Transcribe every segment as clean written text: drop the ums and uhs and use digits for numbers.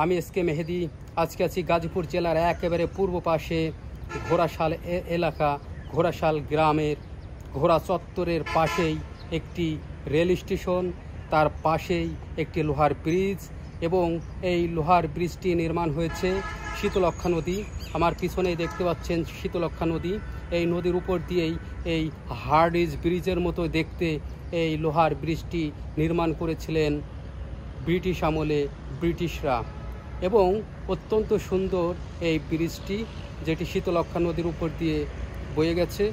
আমি এসকে মেহেদি। আজকে আছি গাজীপুর জেলার একেবারে পূর্ব পাশে ঘোড়াশাল এলাকা, ঘোড়াশাল গ্রামের ঘোড়া চত্বরের পাশেই একটি রেল স্টেশন, তার পাশেই একটি লোহার ব্রিজ, এবং এই লোহার ব্রিজটি নির্মাণ হয়েছে শীতলক্ষ্যা নদী। আমার পিছনেই দেখতে পাচ্ছেন শীতলক্ষ্যা নদী। এই নদীর উপর দিয়েই এই হার্ডিজ ব্রিজের মতো দেখতে এই লোহার ব্রিজটি নির্মাণ করেছিলেন ব্রিটিশ আমলে ব্রিটিশরা, এবং অত্যন্ত সুন্দর এই ব্রিজটি, যেটি শীতলক্ষ্যা নদীর উপর দিয়ে বয়ে গেছে।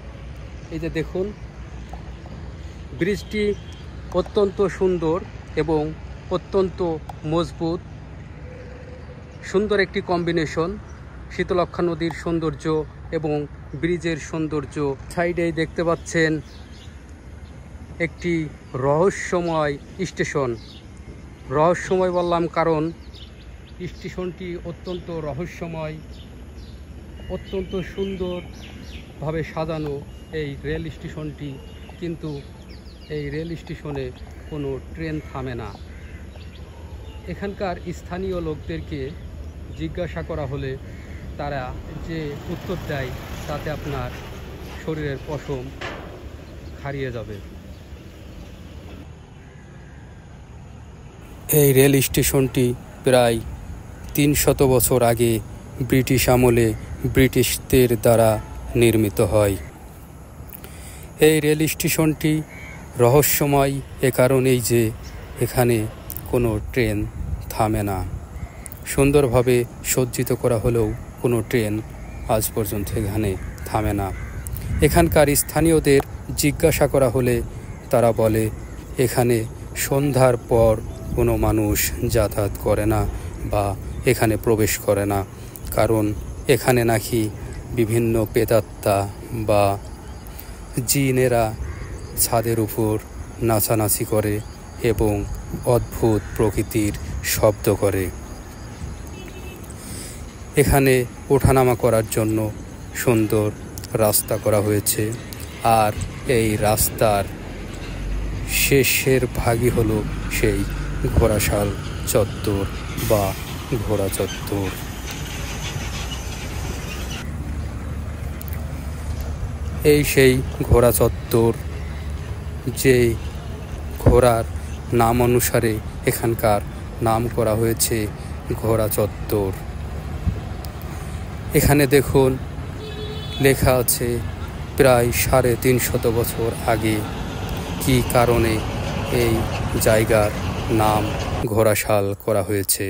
এই যে দেখুন, ব্রিজটি অত্যন্ত সুন্দর এবং অত্যন্ত মজবুত, সুন্দর একটি কম্বিনেশন শীতলক্ষ্যা নদীর সৌন্দর্য এবং ব্রিজের সৌন্দর্য। সাইডেই দেখতে পাচ্ছেন একটি রহস্যময় স্টেশন। রহস্যময় বললাম কারণ স্টেশনটি অত্যন্ত রহস্যময়, অত্যন্ত সুন্দরভাবে সাজানো এই রেল স্টেশনটি, কিন্তু এই রেল স্টেশনে কোনো ট্রেন থামে না। এখানকার স্থানীয় লোকদেরকে জিজ্ঞাসা করা হলে তারা যে উত্তর দেয় তাতে আপনার শরীরের পশম হারিয়ে যাবে। এই রেল স্টেশনটি প্রায় 300 বছর আগে ব্রিটিশ আমলে ব্রিটিশদের দ্বারা নির্মিত হয়। এই রেল স্টেশনটি রহস্যময় এ কারণেই যে এখানে কোনো ট্রেন থামে না। সুন্দরভাবে সজ্জিত করা হলেও কোনো ট্রেন আজ পর্যন্ত এখানে থামে না। এখানকার স্থানীয়দের জিজ্ঞাসা করা হলে তারা বলে এখানে সন্ধ্যার পর কোনো মানুষ যাতায়াত করে না বা এখানে প্রবেশ করে না, কারণ এখানে নাকি বিভিন্ন প্রেতাত্মা বা জিনেরা ছাদের উপর নাচানাচি করে এবং অদ্ভুত প্রকৃতির শব্দ করে। এখানে ওঠানামা করার জন্য সুন্দর রাস্তা করা হয়েছে, আর এই রাস্তার শেষের ভাগই হলো সেই ঘোড়াশাল চত্বর বা ঘোড়া চত্বর। এই সেই ঘোড়া চত্বর, যে ঘোড়ার নাম অনুসারে এখানকার নাম করা হয়েছে ঘোড়া চত্বর। এখানে দেখুন লেখা আছে প্রায় 350 বছর আগে কি কারণে এই জায়গার নাম ঘোড়াশাল করা হয়েছে।